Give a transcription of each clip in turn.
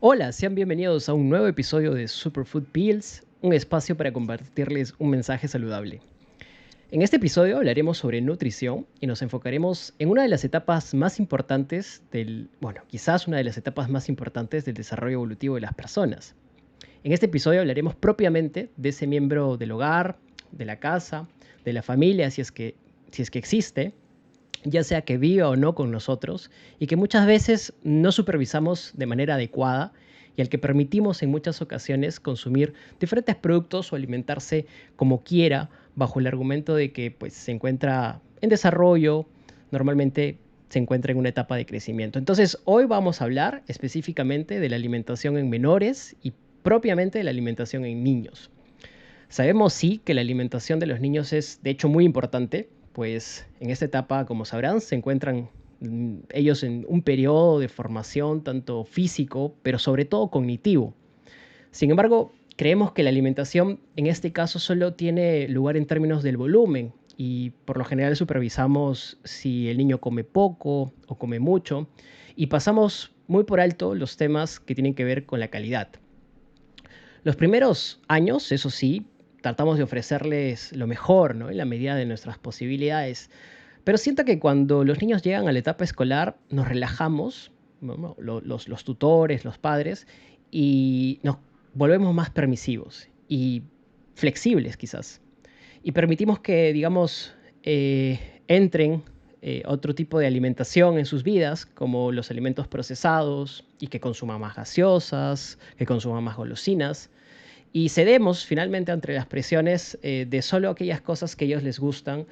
Hola, sean bienvenidos a un nuevo episodio de Superfood Pills, un espacio para compartirles un mensaje saludable. En este episodio hablaremos sobre nutrición y nos enfocaremos en una de las etapas más importantes quizás una de las etapas más importantes del desarrollo evolutivo de las personas. En este episodio hablaremos propiamente de ese miembro del hogar, de la casa, de la familia, si es que existe, ya sea que viva o no con nosotros, y que muchas veces no supervisamos de manera adecuada y al que permitimos en muchas ocasiones consumir diferentes productos o alimentarse como quiera, bajo el argumento de que pues, se encuentra en desarrollo, normalmente se encuentra en una etapa de crecimiento. Entonces, hoy vamos a hablar específicamente de la alimentación en menores y propiamente de la alimentación en niños. Sabemos sí que la alimentación de los niños es de hecho muy importante, pues en esta etapa, como sabrán, se encuentran ellos en un periodo de formación tanto físico, pero sobre todo cognitivo. Sin embargo, creemos que la alimentación en este caso solo tiene lugar en términos del volumen y por lo general supervisamos si el niño come poco o come mucho y pasamos muy por alto los temas que tienen que ver con la calidad. Los primeros años, eso sí, tratamos de ofrecerles lo mejor, ¿no? En la medida de nuestras posibilidades. Pero siento que cuando los niños llegan a la etapa escolar, nos relajamos, ¿no? Los tutores, los padres, y nos volvemos más permisivos y flexibles quizás. Y permitimos que, digamos, entren otro tipo de alimentación en sus vidas, como los alimentos procesados, y que consuman más gaseosas, que consuman más golosinas y cedemos finalmente ante las presiones de solo aquellas cosas que a ellos les gustan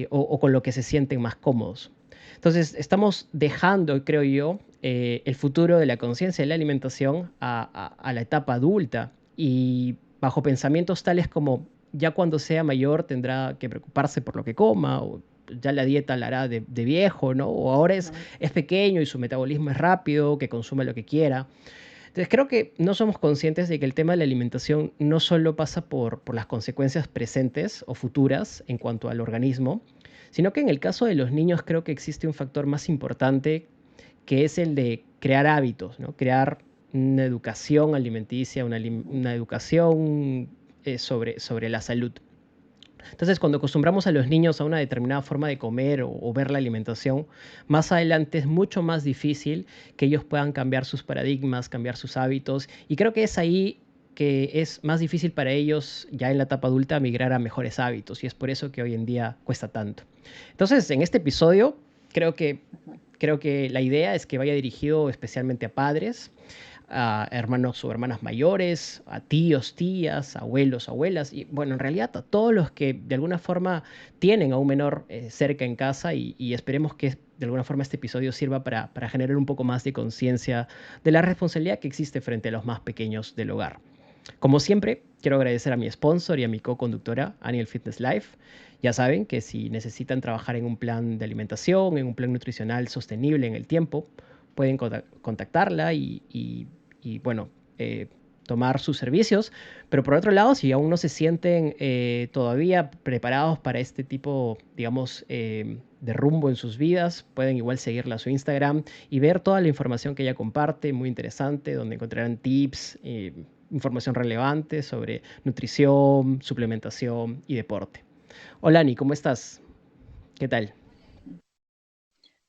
o con lo que se sienten más cómodos. Entonces, estamos dejando, creo yo, el futuro de la conciencia de la alimentación a la etapa adulta y bajo pensamientos tales como ya cuando sea mayor tendrá que preocuparse por lo que coma o ya la dieta la hará de viejo, ¿no? O ahora es pequeño y su metabolismo es rápido, que consume lo que quiera. Entonces creo que no somos conscientes de que el tema de la alimentación no solo pasa por las consecuencias presentes o futuras en cuanto al organismo, sino que en el caso de los niños creo que existe un factor más importante que es el de crear hábitos, ¿no? Crear una educación alimenticia, una educación sobre la salud. Entonces, cuando acostumbramos a los niños a una determinada forma de comer o ver la alimentación, más adelante es mucho más difícil que ellos puedan cambiar sus paradigmas, cambiar sus hábitos. Y creo que es ahí que es más difícil para ellos ya en la etapa adulta migrar a mejores hábitos. Y es por eso que hoy en día cuesta tanto. Entonces, en este episodio, creo que, creo que la idea es que vaya dirigido especialmente a padres, a hermanos o hermanas mayores, a tíos, tías, abuelos, abuelas, y bueno, en realidad a todos los que de alguna forma tienen a un menor cerca en casa y esperemos que de alguna forma este episodio sirva para generar un poco más de conciencia de la responsabilidad que existe frente a los más pequeños del hogar. Como siempre, quiero agradecer a mi sponsor y a mi co-conductora, Aniel Fitness Life. Ya saben que si necesitan trabajar en un plan de alimentación, en un plan nutricional sostenible en el tiempo, pueden contactarla y, bueno, tomar sus servicios. Pero por otro lado, si aún no se sienten todavía preparados para este tipo, digamos, de rumbo en sus vidas, pueden igual seguirla a su Instagram y ver toda la información que ella comparte, muy interesante, donde encontrarán tips, información relevante sobre nutrición, suplementación y deporte. Hola Ani, ¿cómo estás? ¿Qué tal?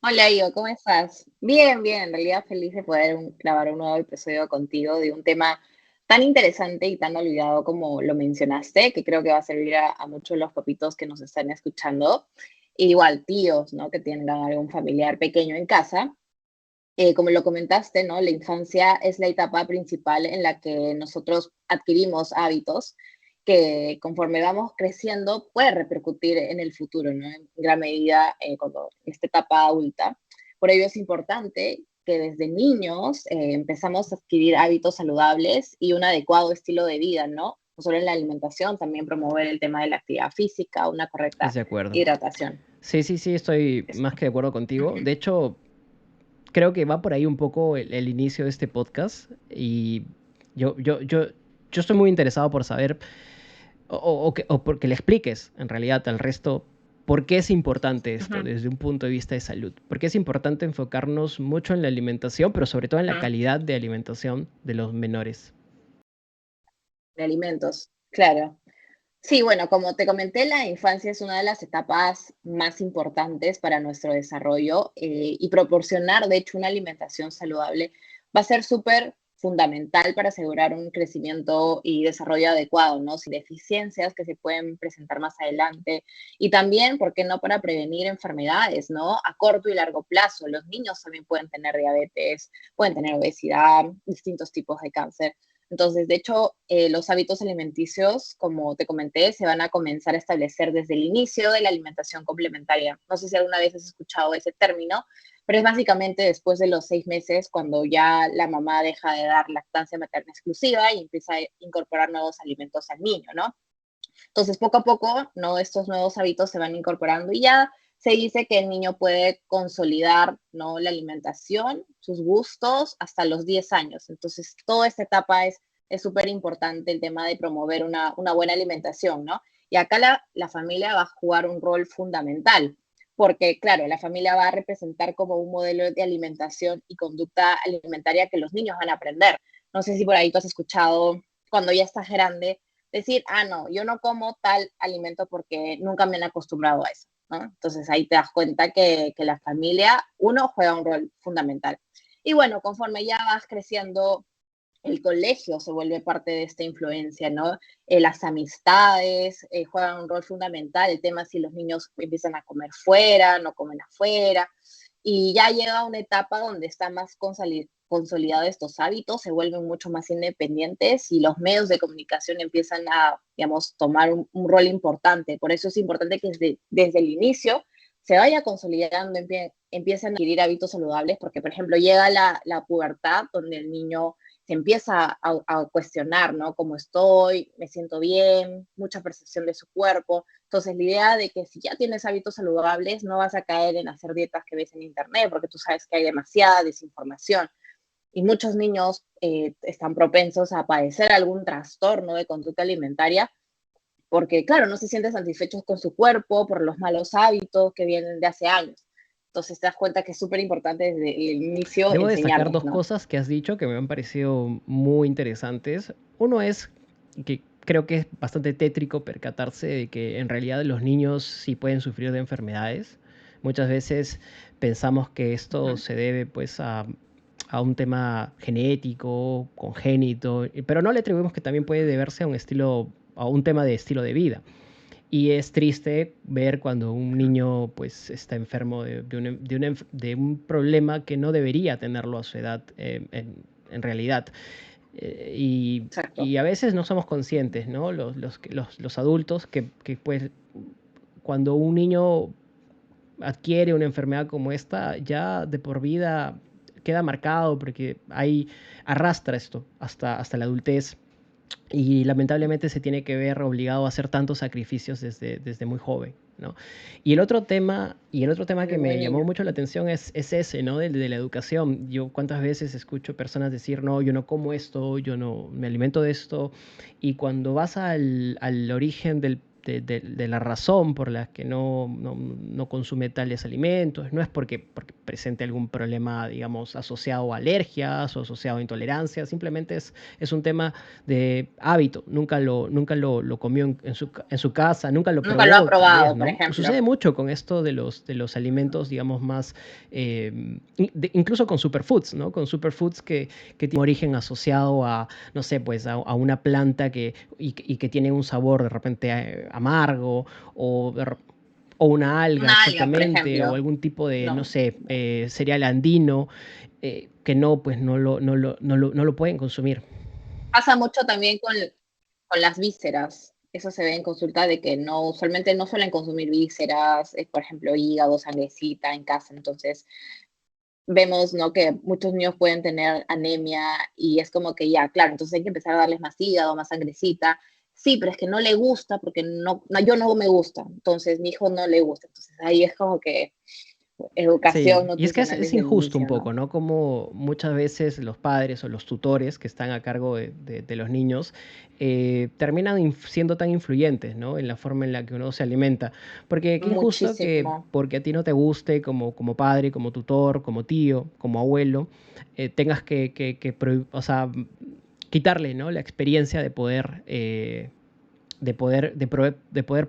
Hola, Ivo, ¿cómo estás? Bien, bien, en realidad feliz de poder grabar un nuevo episodio contigo de un tema tan interesante y tan olvidado como lo mencionaste, que creo que va a servir a muchos de los papitos que nos están escuchando. E igual, tíos, ¿no? Que tengan algún familiar pequeño en casa. Como lo comentaste, ¿no? La infancia es la etapa principal en la que nosotros adquirimos hábitos que conforme vamos creciendo puede repercutir en el futuro, ¿no? En gran medida cuando en esta etapa adulta. Por ello es importante que desde niños empezamos a adquirir hábitos saludables y un adecuado estilo de vida, ¿no? No solo en la alimentación, también promover el tema de la actividad física, una ¿Estás correcta de acuerdo? hidratación. Sí, sí, sí, estoy más que de acuerdo contigo. De hecho, creo que va por ahí un poco el inicio de este podcast y yo, yo, yo, yo estoy muy interesado por saber o porque le expliques en realidad al resto ¿Por qué es importante esto Ujú, desde un punto de vista de salud? ¿Por qué es importante enfocarnos mucho en la alimentación, pero sobre todo en la ujú. calidad de alimentación de los menores? De alimentos, claro. Sí, bueno, como te comenté, la infancia es una de las etapas más importantes para nuestro desarrollo y proporcionar, de hecho, una alimentación saludable va a ser súper fundamental para asegurar un crecimiento y desarrollo adecuado, ¿no? Sin deficiencias que se pueden presentar más adelante. Y también, ¿por qué no?, para prevenir enfermedades, ¿no? A corto y largo plazo. Los niños también pueden tener diabetes, pueden tener obesidad, distintos tipos de cáncer. Entonces, de hecho, los hábitos alimenticios, como te comenté, se van a comenzar a establecer desde el inicio de la alimentación complementaria. No sé si alguna vez has escuchado ese término, pero es básicamente después de los 6 meses cuando ya la mamá deja de dar lactancia materna exclusiva y empieza a incorporar nuevos alimentos al niño, ¿no? Entonces, poco a poco, ¿no? Estos nuevos hábitos se van incorporando y ya se dice que el niño puede consolidar, ¿no?, la alimentación, sus gustos hasta los 10 años. Entonces, toda esta etapa es súper importante el tema de promover una buena alimentación, ¿no? Y acá la familia va a jugar un rol fundamental, porque, claro, la familia va a representar como un modelo de alimentación y conducta alimentaria que los niños van a aprender. No sé si por ahí tú has escuchado, cuando ya estás grande, decir, ah, no, yo no como tal alimento porque nunca me han acostumbrado a eso, ¿no? Entonces ahí te das cuenta que la familia, uno, juega un rol fundamental. Y bueno, conforme ya vas creciendo, el colegio se vuelve parte de esta influencia, ¿no? Las amistades juegan un rol fundamental, el tema si los niños empiezan a comer fuera, no comen afuera, y ya llega una etapa donde está más consolidado estos hábitos, se vuelven mucho más independientes y los medios de comunicación empiezan a, digamos, tomar un rol importante. Por eso es importante que desde el inicio se vaya consolidando, empiecen a adquirir hábitos saludables, porque, por ejemplo, llega la pubertad donde el niño se empieza a cuestionar, ¿no? ¿Cómo estoy? ¿Me siento bien? Mucha percepción de su cuerpo. Entonces, la idea de que si ya tienes hábitos saludables, no vas a caer en hacer dietas que ves en internet, porque tú sabes que hay demasiada desinformación. Y muchos niños están propensos a padecer algún trastorno de conducta alimentaria, porque, claro, no se sienten satisfechos con su cuerpo por los malos hábitos que vienen de hace años. Entonces, te das cuenta que es súper importante desde el inicio Debo destacar enseñarles, dos ¿no? cosas que has dicho que me han parecido muy interesantes. Uno es que creo que es bastante tétrico percatarse de que en realidad los niños sí pueden sufrir de enfermedades. Muchas veces pensamos que esto Ujú. se debe pues a un tema genético, congénito, pero no le atribuimos que también puede deberse a un estilo, a un tema de estilo de vida. Y es triste ver cuando un niño pues está enfermo de un problema que no debería tenerlo a su edad en realidad. Exacto. Y a veces no somos conscientes, ¿no? Los adultos que pues cuando un niño adquiere una enfermedad como esta, ya de por vida queda marcado porque hay, arrastra esto hasta la adultez y lamentablemente se tiene que ver obligado a hacer tantos sacrificios desde muy joven, ¿no? Y el otro tema que Desde muy me llamó niño. mucho la atención es ese, ¿no? De la educación. Yo cuántas veces escucho personas decir, no, yo no como esto, yo no me alimento de esto, y cuando vas al origen de la razón por la que no consume tales alimentos, no es porque presente algún problema, digamos, asociado a alergias o asociado a intolerancia, simplemente es un tema de hábito, nunca lo comió en su casa, nunca lo Nunca lo ha probó, tal vez, probado, por ¿no? ejemplo. Sucede mucho con esto de los alimentos, digamos, más, incluso con superfoods, ¿no? Con superfoods que tienen origen asociado a, no sé, pues a una planta y que tiene un sabor de repente amargo o, o una alga Una alga, por exactamente, o ejemplo. algún tipo de, no No. sé, cereal andino, que no, pues no lo pueden consumir. Pasa mucho también con las vísceras. Eso se ve en consulta de que no, usualmente no suelen consumir vísceras, por ejemplo, hígado, sangrecita en casa. Entonces, vemos, ¿no?, que muchos niños pueden tener anemia y es como que ya, claro, entonces hay que empezar a darles más hígado, más sangrecita. Sí, pero es que no le gusta porque yo no me gusta, entonces mi hijo no le gusta. Entonces ahí es como que educación Sí, y es que nutricional es desde el injusto un inicio, ¿no? poco, ¿no? Como muchas veces los padres o los tutores que están a cargo de los niños terminan siendo tan influyentes, ¿no? En la forma en la que uno se alimenta. Porque qué injusto que Muchísimo. porque a ti no te guste como padre, como tutor, como tío, como abuelo, tengas o sea, quitarle, ¿no? La experiencia de poder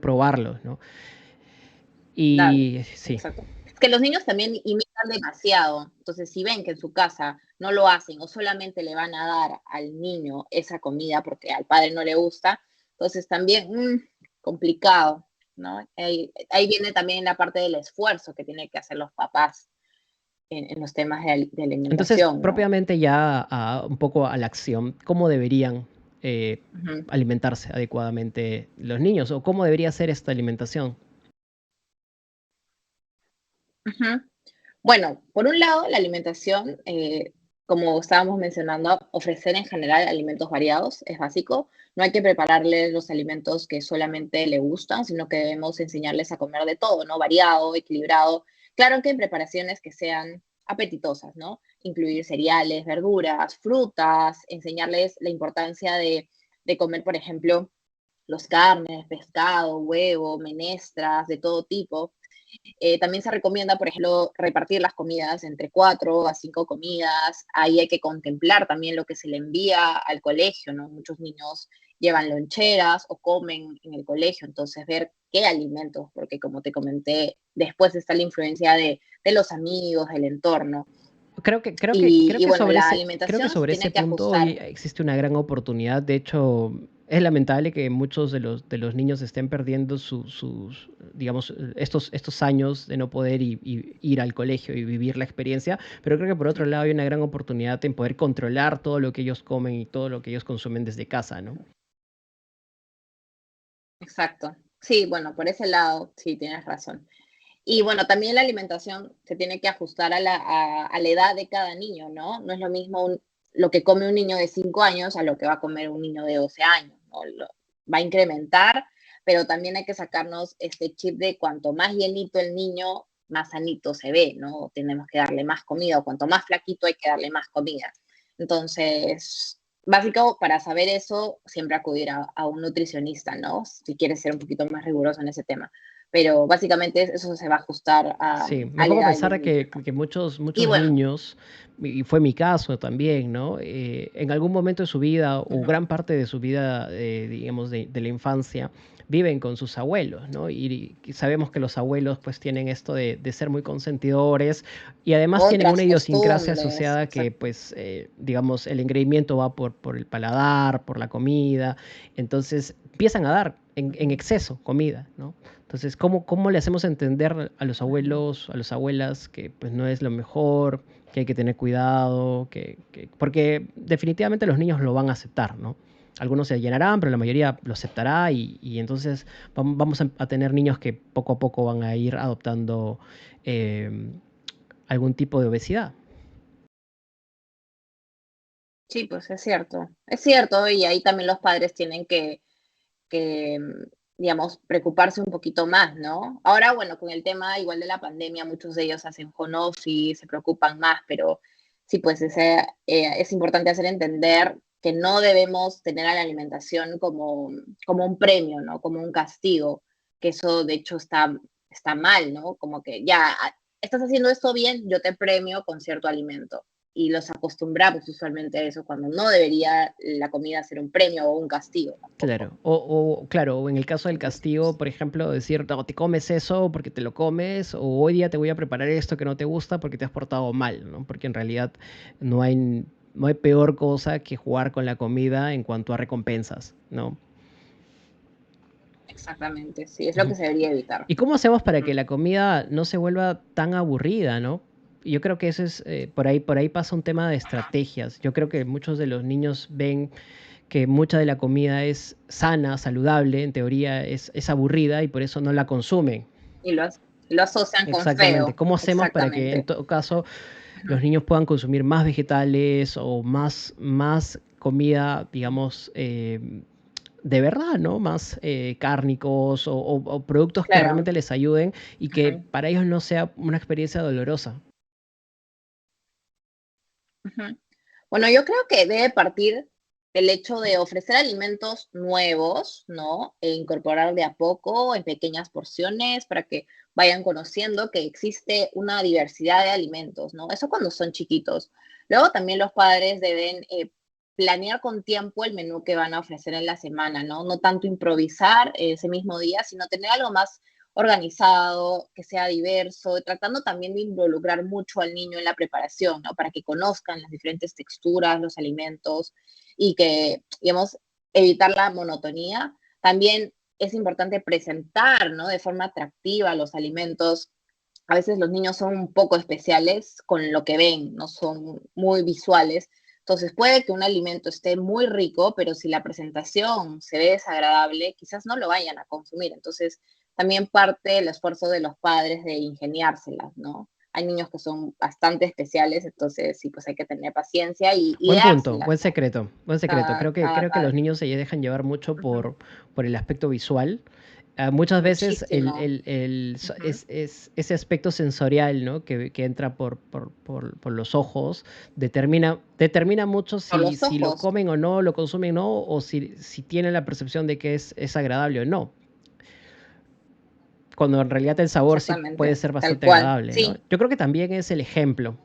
probarlos, ¿no? Claro, Y sí. exacto. Es que los niños también imitan demasiado. Entonces, si ven que en su casa no lo hacen o solamente le van a dar al niño esa comida porque al padre no le gusta, entonces también complicado, ¿no? Ahí viene también la parte del esfuerzo que tienen que hacer los papás en los temas de Entonces, alimentación, ¿no? propiamente ya un poco a la acción, ¿cómo deberían Ujú, alimentarse adecuadamente los niños? ¿O cómo debería ser esta alimentación? ujú. Bueno, por un lado, la alimentación, como estábamos mencionando, ofrecer en general alimentos variados es básico. No hay que prepararles los alimentos que solamente le gustan, sino que debemos enseñarles a comer de todo, ¿no? Variado, equilibrado. Claro que en preparaciones que sean apetitosas, ¿no? Incluir cereales, verduras, frutas, enseñarles la importancia de comer, por ejemplo, los carnes, pescado, huevo, menestras, de todo tipo. También se recomienda, por ejemplo, repartir las comidas entre 4 a 5 comidas. Ahí hay que contemplar también lo que se le envía al colegio, ¿no? Muchos niños llevan loncheras o comen en el colegio, entonces ver qué alimentos, porque como te comenté, después está la influencia de los amigos, del entorno. Y bueno, la Creo que alimentación se sobre ese tiene que punto hoy ajustar. existe una gran oportunidad. De hecho, es lamentable que muchos de los niños estén perdiendo digamos, estos años de no poder ir al colegio y vivir la experiencia. Pero creo que por otro lado hay una gran oportunidad en poder controlar todo lo que ellos comen y todo lo que ellos consumen desde casa, ¿no? Exacto. Sí, bueno, por ese lado, sí, tienes razón. Y bueno, también la alimentación se tiene que ajustar a la edad de cada niño, ¿no? No es lo mismo lo que come un niño de 5 años a lo que va a comer un niño de 12 años, ¿no? Va a incrementar, pero también hay que sacarnos este chip de cuanto más llenito el niño, más sanito se ve, ¿no? Tenemos que darle más comida, o cuanto más flaquito hay que darle más comida. Entonces, básico para saber eso, siempre acudir a un nutricionista, ¿no? Si quieres ser un poquito más riguroso en ese tema, pero básicamente eso se va a ajustar Sí, me a la pongo a edad de pensar los de niños, ¿no? que Y muchos bueno, niños, y fue mi caso también, ¿no? En algún momento de su vida o ujú, gran parte de su vida, digamos, de la infancia, viven con sus abuelos, ¿no? Y sabemos que los abuelos pues tienen esto de ser muy consentidores y además tienen una otras idiosincrasia costumbres, asociada que exacto. pues, digamos, el engreimiento va por el paladar, por la comida, entonces empiezan a dar en Ujú, exceso comida, ¿no? Entonces, ¿cómo le hacemos entender a los ujú. abuelos, a las abuelas que pues no es lo mejor, que hay que tener cuidado, porque definitivamente los niños lo van a aceptar, ¿no? Algunos se llenarán, pero la mayoría lo aceptará y entonces vamos a tener niños que poco a poco van a ir adoptando eh, algún tipo de obesidad. Sí, pues es cierto, y ahí también los padres tienen digamos, preocuparse un poquito más, ¿no? Ahora, bueno, con el tema igual de la pandemia, muchos de ellos hacen home office, se preocupan más, pero sí, pues es importante hacer entender que no debemos tener a la alimentación como un premio, ¿no? Como un castigo, que eso de hecho está mal, ¿no? Como que ya estás haciendo esto bien, yo te premio con cierto alimento. Y los acostumbramos usualmente a eso, cuando no debería la comida ser un premio o un castigo tampoco. Claro, claro, o en el caso del castigo, Entonces, por ejemplo, decir, no, te comes eso porque te lo comes, o hoy día te voy a preparar esto que no te gusta porque te has portado mal, ¿no? Porque en realidad no hay, no hay peor cosa que jugar con la comida en cuanto a recompensas, ¿no? exactamente, sí, es lo Ujú. que se debería evitar. ¿Y cómo hacemos para que Ujú, la comida no se vuelva tan aburrida, ¿no? Yo creo que eso es, por ahí pasa un tema de estrategias. Yo creo que muchos de los niños ven que mucha de la comida es sana, saludable, en teoría es aburrida y por eso no la consumen. y lo asocian con Exactamente. feo, ¿Cómo hacemos para que en exactamente. todo caso Ujú, los niños puedan consumir más vegetales o más comida, digamos, de verdad, ¿no? Más cárnicos o productos que Claro. realmente les ayuden y que Ujú, para ellos no sea una experiencia dolorosa. ujú. Bueno, yo creo que debe partir del hecho de ofrecer alimentos nuevos, ¿no? E incorporar de a poco en pequeñas porciones para que vayan conociendo que existe una diversidad de alimentos, ¿no? Eso cuando son chiquitos. Luego también los padres deben planear con tiempo el menú que van a ofrecer en la semana, ¿no? No tanto improvisar ese mismo día, sino tener algo más organizado, que sea diverso, y tratando también de involucrar mucho al niño en la preparación, ¿no? Para que conozcan las diferentes texturas, los alimentos y que, digamos, evitar la monotonía. También es importante presentar, ¿no? De forma atractiva los alimentos. A veces los niños son un poco especiales con lo que ven, no son muy visuales. Entonces puede que un alimento esté muy rico, pero si la presentación se ve desagradable, quizás no lo vayan a consumir. Entonces también parte el esfuerzo de los padres de ingeniárselas, ¿no? Hay niños que son bastante especiales, entonces sí, pues hay que tener paciencia y Buen punto, dárselas, buen ¿no? secreto, buen secreto. Cada, cada Creo que los padre. niños se dejan llevar mucho Ujú. por el aspecto visual. Muchas veces Muchísimo. Ujú. es ese aspecto sensorial, ¿no? Que entra por los ojos, determina mucho Por los si lo ojos, comen o no, lo consumen o no, o si tienen la percepción de que es agradable o no. Cuando en realidad el sabor sí puede exactamente, ser tal bastante cual. agradable, ¿no? Sí, Yo creo que también es el ejemplo.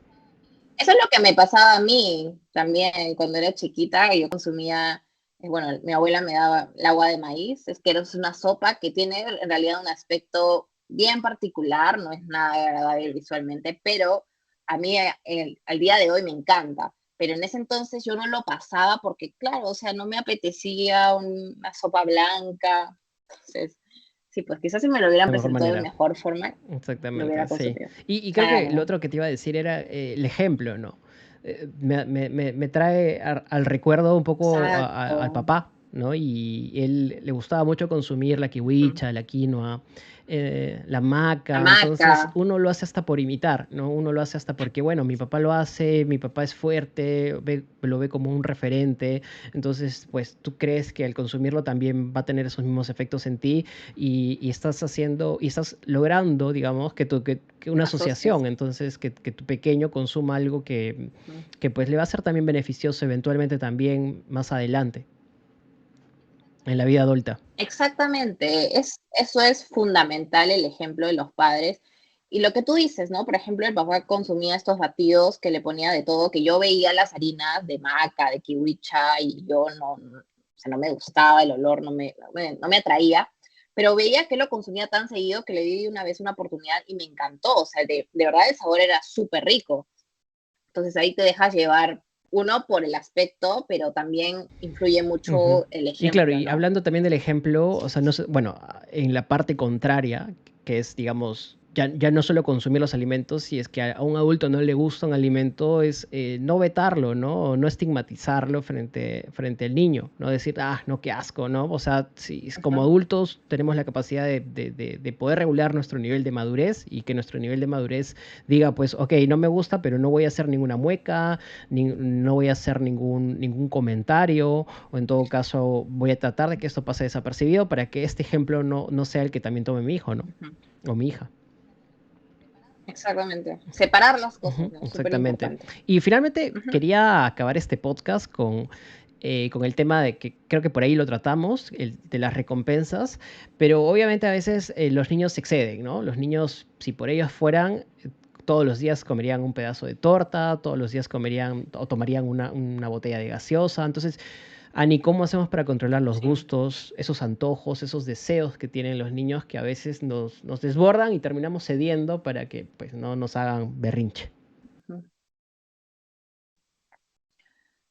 eso es lo que me pasaba a mí también cuando era chiquita. Yo consumía, bueno, mi abuela me daba el agua de maíz, es que es una sopa que tiene en realidad un aspecto bien particular, no es nada agradable visualmente, pero a mí al día de hoy me encanta. Pero en ese entonces yo no lo pasaba porque, claro, o sea, no me apetecía una sopa blanca. Entonces, sí, pues quizás si me lo hubieran La mejor presentado de manera. mejor forma, lo Exactamente, hubiera sí. consumido. Y creo que lo Claro. otro que te iba a decir era el ejemplo, ¿no? Me trae al recuerdo un poco al Exacto. papá, ¿no? Y él le gustaba mucho consumir la Ujú. kiwicha, la quinoa, la maca, Hamaca. entonces uno lo hace hasta por imitar, ¿no? Uno lo hace hasta porque, bueno, mi papá lo hace, mi papá es fuerte, lo ve como un referente, entonces, pues tú crees que al consumirlo también va a tener esos mismos efectos en ti y estás haciendo, y estás logrando, digamos, que una Asocias. asociación, entonces que tu pequeño consuma algo Ujú. que pues le va a ser también beneficioso eventualmente también más adelante, en la vida adulta. Exactamente, eso es fundamental, el ejemplo de los padres. Y lo que tú dices, ¿no? Por ejemplo, el papá consumía estos batidos que le ponía de todo, que yo veía las harinas de maca, de kiwicha, y yo o sea, no me gustaba el olor, no me atraía, pero veía que lo consumía tan seguido que le di una vez una oportunidad y me encantó. O sea, de verdad el sabor era súper rico. Entonces ahí te dejas llevar, uno, por el aspecto, pero también influye Ujú. mucho el Y claro, ejemplo, y ¿no? hablando también del ejemplo, o sea, no sé, bueno, en la parte contraria, que es, digamos, ya no solo consumir los alimentos, si es que a un adulto no le gusta un alimento, es no vetarlo, ¿no? O no estigmatizarlo frente al niño, no decir, ah, no, qué asco, ¿no? O sea, si es como Ujú. adultos tenemos la capacidad de poder regular nuestro nivel de madurez y que nuestro nivel de madurez diga, pues, ok, no me gusta, pero no voy a hacer ninguna mueca, no voy a hacer ningún comentario o en todo caso voy a tratar de que esto pase desapercibido para que este ejemplo no sea el que también tome mi hijo, ¿no? Ujú. O mi hija. Exactamente. Separar las cosas, Ujú, ¿no? Súper exactamente. importante. Y finalmente Ujú. quería acabar este podcast con el tema de que creo que por ahí lo tratamos, de las recompensas, pero obviamente a veces los niños se exceden, ¿no? Los niños, si por ellos fueran, todos los días comerían un pedazo de torta, todos los días comerían o tomarían una botella de gaseosa. Entonces, Ani, ¿cómo hacemos para controlar los Sí. gustos, esos antojos, esos deseos que tienen los niños que a veces nos desbordan y terminamos cediendo para que pues, no nos hagan berrinche? Ujú.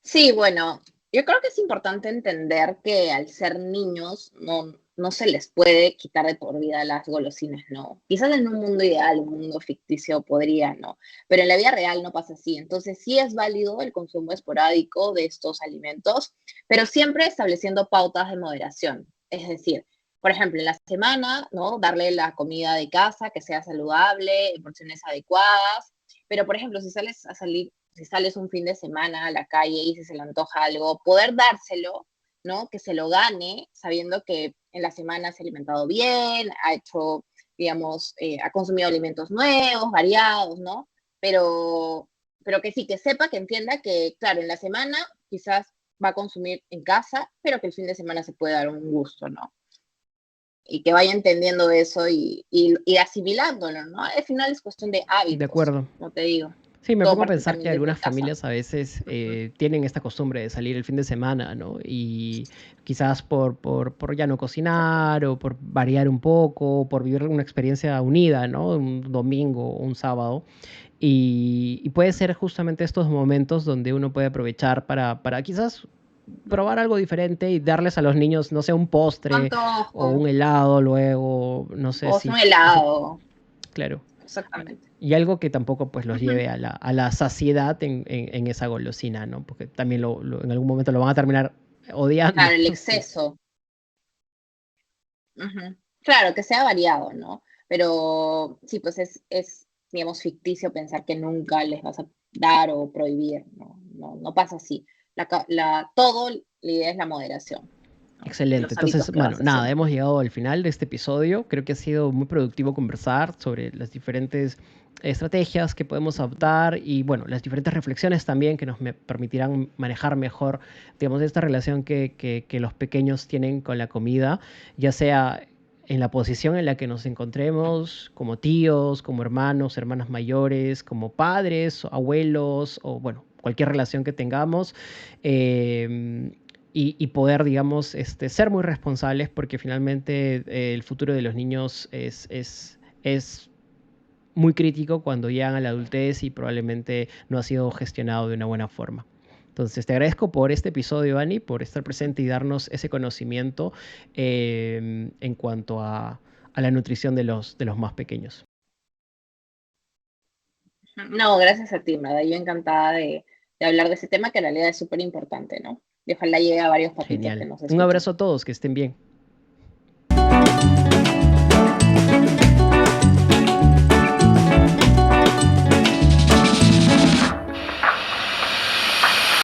Sí, bueno, yo creo que es importante entender que al ser niños no se les puede quitar de por vida las golosinas, ¿no? Quizás en un mundo ideal, un mundo ficticio podría, ¿no? Pero en la vida real no pasa así. Entonces sí es válido el consumo esporádico de estos alimentos, pero siempre estableciendo pautas de moderación. Es decir, por ejemplo, en la semana, ¿no? Darle la comida de casa que sea saludable, en porciones adecuadas. Pero, por ejemplo, si sales un fin de semana a la calle y si se le antoja algo, poder dárselo, ¿no? Que se lo gane sabiendo que en la semana se ha alimentado bien, ha hecho, digamos, ha consumido alimentos nuevos, variados, ¿no? Pero, pero que sí, que sepa, que entienda que, claro, en la semana quizás va a consumir en casa, pero que el fin de semana se puede dar un gusto, ¿no? Y que vaya entendiendo eso y asimilándolo, ¿no? Al final es cuestión de De hábitos, acuerdo. como te digo. Sí, me Todo pongo a parte pensar que también desde algunas casa. familias a veces Ujú. tienen esta costumbre de salir el fin de semana, ¿no? Y quizás por ya no Exacto. cocinar o por variar un poco, por vivir una experiencia unida, ¿no? Un domingo o un sábado. Y puede ser justamente estos momentos donde uno puede aprovechar para quizás probar algo diferente y darles a los niños, no sé, un postre o Antojo, un helado luego, no sé o sea, si, un no sé, helado. claro. Exactamente. Y algo que tampoco pues los Ujú. lleve a la saciedad en esa golosina, ¿no? Porque también en algún momento lo van a terminar odiando. Claro, el Sí, exceso. Ujú. Claro, que sea variado, ¿no? Pero sí, pues digamos, ficticio pensar que nunca les vas a dar o prohibir, ¿no? No, no pasa así. Todo, la idea es la moderación, ¿no? De excelente. los hábitos Entonces, que bueno, vas nada, haciendo. hemos llegado al final de este episodio. Creo que ha sido muy productivo conversar sobre las diferentes estrategias que podemos Ujú. adoptar y, bueno, las diferentes reflexiones también que nos permitirán manejar mejor, digamos, esta relación que los pequeños tienen con la comida, ya sea en la posición en la que nos encontremos, como tíos, como hermanos, hermanas mayores, como padres, abuelos, o bueno, cualquier relación que tengamos. Y poder, digamos, ser muy responsables porque finalmente el futuro de los niños es muy crítico cuando llegan a la adultez y probablemente no ha sido gestionado de una buena forma. Entonces, te agradezco por este episodio, Ani, por estar presente y darnos ese conocimiento en cuanto a la nutrición de los más pequeños. No, gracias a ti, Mada. Yo encantada de hablar de ese tema que en realidad es súper importante, ¿no? Y ojalá llegue a varios papitos que Genial. nos Un escuchen. abrazo a todos, que estén bien.